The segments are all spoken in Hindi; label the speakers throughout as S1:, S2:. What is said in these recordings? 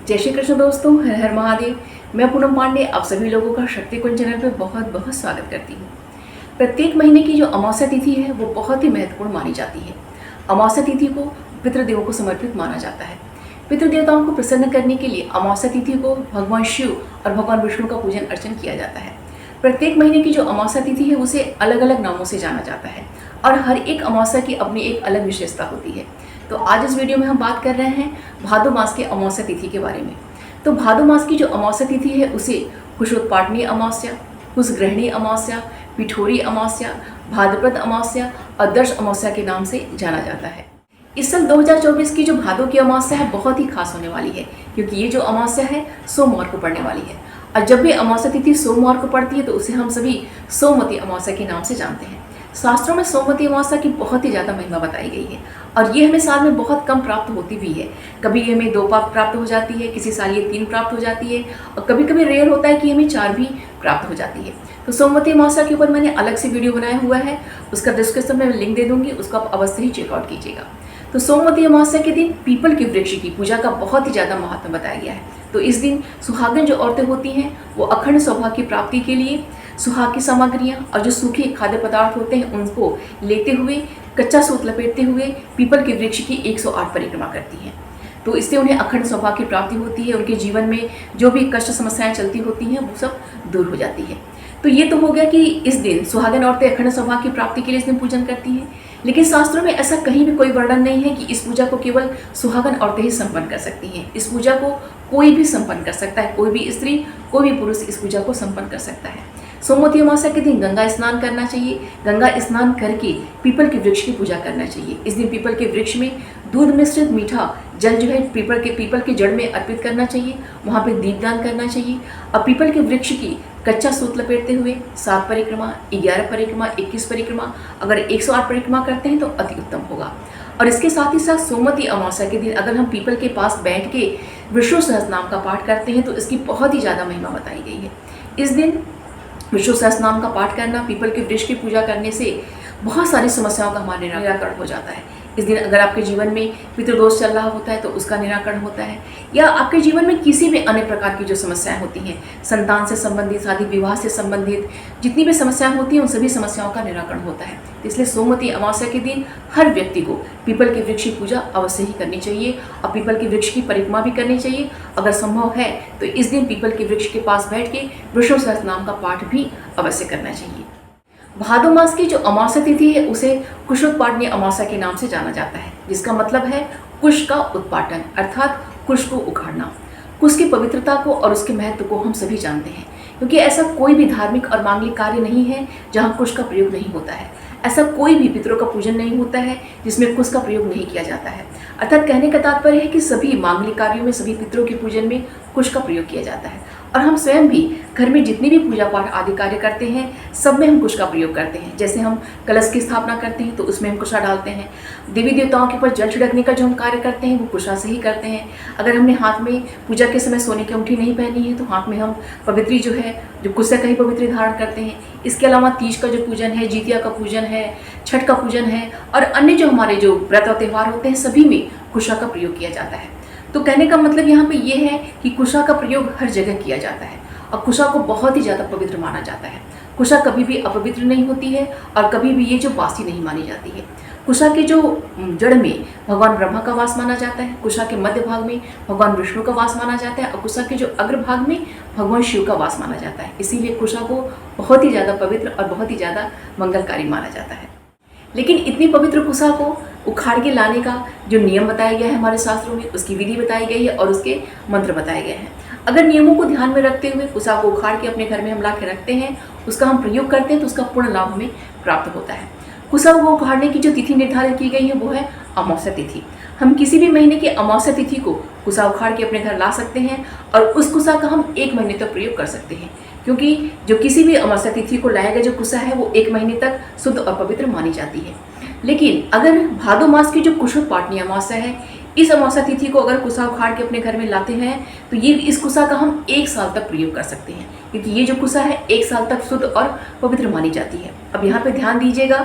S1: जय श्री कृष्ण दोस्तों, हर हर महादेव। मैं पूनम पांडे आप सभी लोगों का शक्ति कुंज चैनल पर बहुत बहुत स्वागत करती हूँ। प्रत्येक महीने की जो अमावस्या तिथि है वो बहुत ही महत्वपूर्ण मानी जाती है। अमावस्या तिथि को पितृदेवों को समर्पित माना जाता है। पितृ देवताओं को प्रसन्न करने के लिए अमावस्या तिथि को भगवान शिव और भगवान विष्णु का पूजन अर्चन किया जाता है। प्रत्येक महीने की जो अमावस्या तिथि है उसे अलग अलग नामों से जाना जाता है और हर एक अमावस्या की अपनी एक अलग विशेषता होती है। तो आज इस वीडियो में हम बात कर रहे हैं भादो मास के अमावस्या तिथि के बारे में। तो भादो मास की जो अमावस्या तिथि है उसे कुशोत्पाटनी अमावस्या, कुशग्रहणी अमावस्या, पिठोरी अमावस्या, भाद्रपद अमावस्या और दर्श अमावस्या के नाम से जाना जाता है। इस साल 2024 की जो भादो की अमावस्या है बहुत ही खास होने वाली है, क्योंकि ये जो अमावस्या है सोमवार को पड़ने वाली है। और जब भी अमावस्या तिथि सोमवार को पड़ती है तो उसे हम सभी सोमवती अमावस्या के नाम से जानते हैं। शास्त्रों में सोमवती अमावस्या की बहुत ही ज़्यादा महिमा बताई गई है और ये हमें साल में बहुत कम प्राप्त होती भी है। कभी हमें 2 प्राप्त हो जाती है, किसी साल ये 3 प्राप्त हो जाती है और कभी कभी रेयर होता है कि हमें 4 भी प्राप्त हो जाती है। तो सोमवती अमावस्या के ऊपर मैंने अलग से वीडियो बनाया हुआ है, उसका डिस्क्रिप्शन में लिंक दे दूंगी, उसको आप अवश्य ही चेकआउट कीजिएगा। तो सोमवती अमावस्या के दिन पीपल के वृक्ष की पूजा का बहुत ही ज़्यादा महत्व बताया गया है। तो इस दिन सुहागन जो औरतें होती हैं वो अखंड सौभाग्य की प्राप्ति के लिए सुहाग की सामग्रियाँ और जो सूखे खाद्य पदार्थ होते हैं उनको लेते हुए कच्चा सूत लपेटते हुए पीपल के वृक्ष की 108 परिक्रमा करती हैं। तो इससे उन्हें अखंड सौभाग्य की प्राप्ति होती है, उनके जीवन में जो भी कष्ट समस्याएं चलती होती हैं वो सब दूर हो जाती है। तो ये तो हो गया कि इस दिन सुहागन औरतें अखंड सौभाग्य की प्राप्ति के लिए इस दिन पूजन करती हैं। लेकिन शास्त्रों में ऐसा कहीं भी कोई वर्णन नहीं है कि इस पूजा को केवल सुहागन औरतें ही संपन्न कर सकती हैं। इस पूजा को कोई भी संपन्न कर सकता है, कोई भी स्त्री, कोई भी पुरुष इस पूजा को संपन्न कर सकता है। सोमवती अमावस्या के दिन गंगा स्नान करना चाहिए। गंगा स्नान करके पीपल के वृक्ष की पूजा करना चाहिए। इस दिन पीपल के वृक्ष में दूध मिश्रित मीठा जल जो है पीपल के जड़ में अर्पित करना चाहिए। वहाँ पे दीपदान करना चाहिए और पीपल के वृक्ष की कच्चा सूत लपेटते हुए 7 परिक्रमा, 11 परिक्रमा, 21 परिक्रमा, अगर 108 परिक्रमा करते हैं तो अति उत्तम होगा। और इसके साथ ही साथ सोमवती अमावस्या के दिन अगर हम पीपल के पास बैठ के विष्णु सहस्रनाम का पाठ करते हैं तो इसकी बहुत ही ज़्यादा महिमा बताई गई है। इस दिन विष्णु सहस्रनाम का पाठ करना, पीपल के वृक्ष की पूजा करने से बहुत सारी समस्याओं का हमारे निराकरण हो जाता है। इस दिन अगर आपके जीवन में पितृदोष चल रहा होता है तो उसका निराकरण होता है, या आपके जीवन में किसी भी अन्य प्रकार की जो समस्याएं होती हैं, संतान से संबंधित, शादी विवाह से संबंधित जितनी भी समस्याएं होती हैं उन सभी समस्याओं का निराकरण होता है। इसलिए सोमवती अमावस्या के दिन हर व्यक्ति को पीपल के वृक्ष की पूजा अवश्य ही करनी चाहिए और पीपल के वृक्ष की परिक्रमा भी करनी चाहिए। अगर संभव है तो इस दिन पीपल के वृक्ष के पास बैठ के विष्णु सहस्रनाम का पाठ भी अवश्य करना चाहिए। भादो मास की जो अमावस्या तिथि है उसे कुशोत्पाटनी अमावस्या के नाम से जाना जाता है, जिसका मतलब है कुश का उत्पाटन, अर्थात कुश को उखाड़ना। कुश की पवित्रता को और उसके महत्व को हम सभी जानते हैं, क्योंकि ऐसा कोई भी धार्मिक और मांगलिक कार्य नहीं है जहाँ कुश का प्रयोग नहीं होता है। ऐसा कोई भी पितरों का पूजन नहीं होता है जिसमें कुश का प्रयोग नहीं किया जाता है। अर्थात कहने का तात्पर्य है कि सभी मांगलिक कार्यों में, सभी पितरों के पूजन में कुश का प्रयोग किया जाता है। और हम स्वयं भी घर में जितनी भी पूजा पाठ आदि कार्य करते हैं सब में हम कुश का प्रयोग करते हैं। जैसे हम कलश की स्थापना करते हैं तो उसमें हम कुशा डालते हैं। देवी देवताओं के ऊपर जल छिड़कने का जो हम कार्य करते हैं वो कुशा से ही करते हैं। अगर हमने हाथ में पूजा के समय सोने की अंगूठी नहीं पहनी है तो हाथ में हम पवित्री जो है जो कुशा का ही पवित्री धारण करते हैं। इसके अलावा तीज का जो पूजन है, जितिया का पूजन है, छठ का पूजन है और अन्य जो हमारे जो व्रत और त्यौहार होते हैं सभी में कुशा का प्रयोग किया जाता है। तो कहने का मतलब यहाँ पे ये है कि कुशा का प्रयोग हर जगह किया जाता है और कुशा को बहुत ही ज़्यादा पवित्र माना जाता है। कुशा कभी भी अपवित्र नहीं होती है और कभी भी ये जो बासी नहीं मानी जाती है। कुशा के जो जड़ में भगवान ब्रह्मा का वास माना जाता है, कुशा के मध्य भाग में भगवान विष्णु का वास माना जाता है और कुशा के जो अग्रभाग में भगवान शिव का वास माना जाता है। इसीलिए कुशा को बहुत ही ज़्यादा पवित्र और बहुत ही ज़्यादा मंगलकारी माना जाता है। लेकिन इतनी पवित्र कुशा को उखाड़ के लाने का जो नियम बताया गया है हमारे शास्त्रों में, उसकी विधि बताई गई है और उसके मंत्र बताए गए हैं। अगर नियमों को ध्यान में रखते हुए कुशा को उखाड़ के अपने घर में हम ला के रखते हैं, उसका हम प्रयोग करते हैं तो उसका पूर्ण लाभ हमें प्राप्त होता है। कुशा को उखाड़ने की जो तिथि निर्धारित की गई है वो है अमावस्या तिथि। हम किसी भी महीने की अमावस्या तिथि को कुशा उखाड़ के अपने घर ला सकते हैं और उस कुशा का हम 1 महीने तक प्रयोग कर सकते हैं, क्योंकि जो किसी भी अमावस्या तिथि को लाया गया जो कुशा है वो 1 महीने तक शुद्ध और पवित्र मानी जाती है। लेकिन अगर भादो मास की जो कुशोत्पाटनी अमावस्या है, इस अमावस्या तिथि को अगर कुशा उखाड़ के अपने घर में लाते हैं तो ये इस कुशा का हम 1 साल तक प्रयोग कर सकते हैं, क्योंकि ये जो कुशा है 1 साल तक शुद्ध और पवित्र मानी जाती है। अब यहाँ पे ध्यान दीजिएगा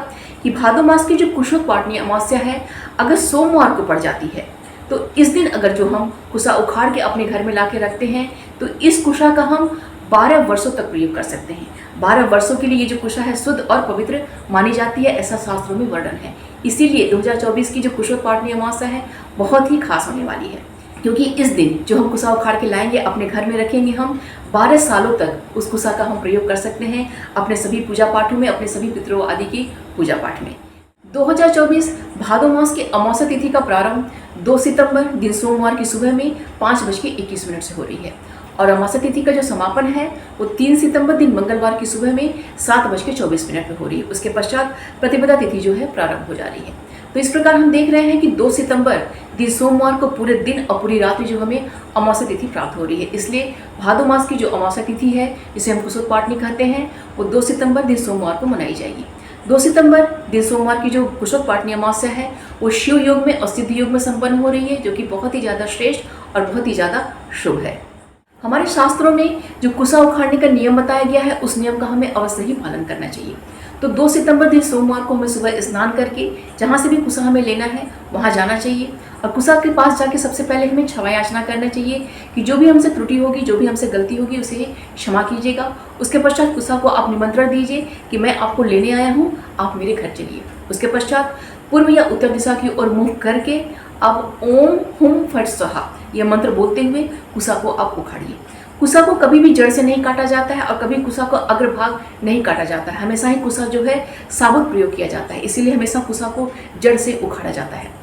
S1: कि भादो मास की जो कुशोत्पाटनी अमावस्या है अगर सोमवार को पड़ जाती है तो इस दिन अगर जो हम कुसा उखाड़ के अपने घर में ला के रखते हैं तो इस कुशा का हम 12 वर्षों तक प्रयोग कर सकते हैं। 12 वर्षों के लिए ये जो कुशा है शुद्ध और पवित्र मानी जाती है, ऐसा शास्त्रों में वर्णन है। इसीलिए 2024 की जो कुशोत्पाटनी अमावस्या है बहुत ही खास होने वाली है, क्योंकि इस दिन जो हम कुसा उखाड़ के लाएंगे अपने घर में रखेंगे, हम 12 सालों तक उस कुसा का हम प्रयोग कर सकते हैं अपने सभी पूजा पाठों में, अपने सभी पितरों आदि की पूजा पाठ में। 2024 भादो मास की अमावस्या तिथि का प्रारंभ 2 सितंबर दिन सोमवार की सुबह में 5:21 से हो रही है और अमावस्या तिथि का जो समापन है वो 3 सितंबर दिन मंगलवार की सुबह में 7:24 पे हो रही है। उसके पश्चात प्रतिपदा तिथि जो है प्रारंभ हो जा रही है। तो इस प्रकार हम देख रहे हैं कि 2 सितंबर दिन सोमवार को पूरे दिन और पूरी रात्रि जो हमें अमावस्या तिथि प्राप्त हो रही है। इसलिए भादो मास की जो अमावस्या तिथि है जिसे हम कुशोत्पाटनी कहते हैं वो 2 सितंबर दिन सोमवार को मनाई जाएगी। 2 सितंबर दिन सोमवार की जो कुशोत्पाटनी अमावस्या है वो शिव योग में और सिद्ध योग में संपन्न हो रही है, जो कि बहुत ही ज़्यादा श्रेष्ठ और बहुत ही ज़्यादा शुभ है। हमारे शास्त्रों में जो कुसा उखाड़ने का नियम बताया गया है उस नियम का हमें अवश्य ही पालन करना चाहिए। तो 2 सितंबर दिन सोमवार को हमें सुबह स्नान करके जहाँ से भी कुसा हमें लेना है वहाँ जाना चाहिए और कुसा के पास जाके सबसे पहले हमें क्षमा याचना करना चाहिए कि जो भी हमसे त्रुटि होगी, जो भी हमसे गलती होगी उसे क्षमा कीजिएगा। उसके पश्चात कुसा को आप निमंत्रण दीजिए कि मैं आपको लेने आया हूँ, आप मेरे घर चलिए। उसके पश्चात पूर्व या उत्तर दिशा की ओर मुँह करके अब ओम हुम फट स्वाहा यह मंत्र बोलते हुए कुसा को आप उखाड़िए। कुसा को कभी भी जड़ से नहीं काटा जाता है और कभी कुसा को अग्रभाग नहीं काटा जाता है। हमेशा ही कुसा जो है साबुत प्रयोग किया जाता है, इसीलिए हमेशा कुसा को जड़ से उखाड़ा जाता है।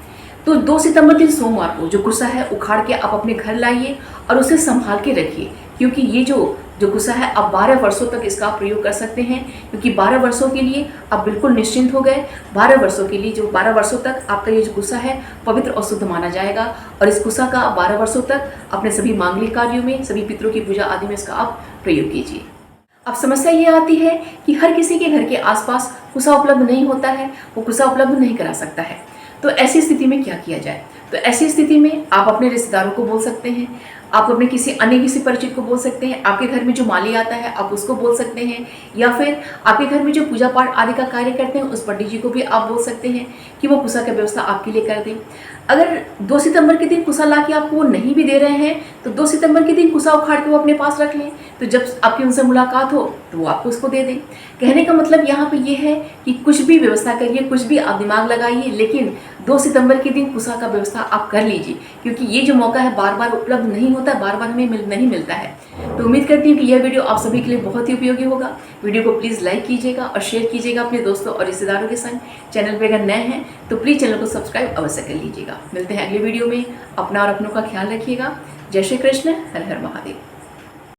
S1: तो 2 सितंबर दिन सोमवार को जो कुसा है उखाड़ के आप अपने घर लाइए और उसे संभाल के रखिए, क्योंकि ये जो कुसा है आप 12 वर्षों तक इसका प्रयोग कर सकते हैं, क्योंकि 12 वर्षों के लिए आप बिल्कुल निश्चिंत हो गए। 12 वर्षों के लिए जो 12 वर्षों तक आपका ये जो कुसा है पवित्र और शुद्ध माना जाएगा और इस कुसा का 12 वर्षों तक अपने सभी मांगलिक कार्यों में, सभी पितरों की पूजा आदि में इसका आप प्रयोग कीजिए। अब समस्या ये आती है कि हर किसी के घर के आसपास कुसा उपलब्ध नहीं होता है, वो कुसा उपलब्ध नहीं करा सकता है। तो ऐसी स्थिति में क्या किया जाए? तो ऐसी स्थिति में आप अपने रिश्तेदारों को बोल सकते हैं, आप अपने किसी परिचित को बोल सकते हैं, आपके घर में जो माली आता है आप उसको बोल सकते हैं, या फिर आपके घर में जो पूजा पाठ आदि का कार्य करते हैं उस पंडित जी को भी आप बोल सकते हैं कि वो कुसा की व्यवस्था आपके लिए कर दें। अगर 2 सितंबर के दिन कुसा ला के आपको वो नहीं भी दे रहे हैं तो 2 सितंबर के दिन कुसा उखाड़ के वो अपने पास रख लें, तो जब आपकी उनसे मुलाकात हो तो वो आपको उसको दे दें। कहने का मतलब यहाँ पे ये है कि कुछ भी व्यवस्था करिए, कुछ भी आप दिमाग लगाइए, लेकिन 2 सितंबर के दिन कुसा का व्यवस्था आप कर लीजिए, क्योंकि ये जो मौका है बार बार उपलब्ध नहीं होता, बार बार हमें नहीं मिलता है। तो उम्मीद करती हूँ कि यह वीडियो आप सभी के लिए बहुत ही उपयोगी होगा। वीडियो को प्लीज़ लाइक कीजिएगा और शेयर कीजिएगा अपने दोस्तों और रिश्तेदारों के संग। चैनल पर अगर नए हैं तो प्लीज़ चैनल को सब्सक्राइब अवश्य कर लीजिएगा। मिलते हैं अगले वीडियो में। अपना और अपनों का ख्याल रखिएगा। जय श्री कृष्ण, हर हर महादेव।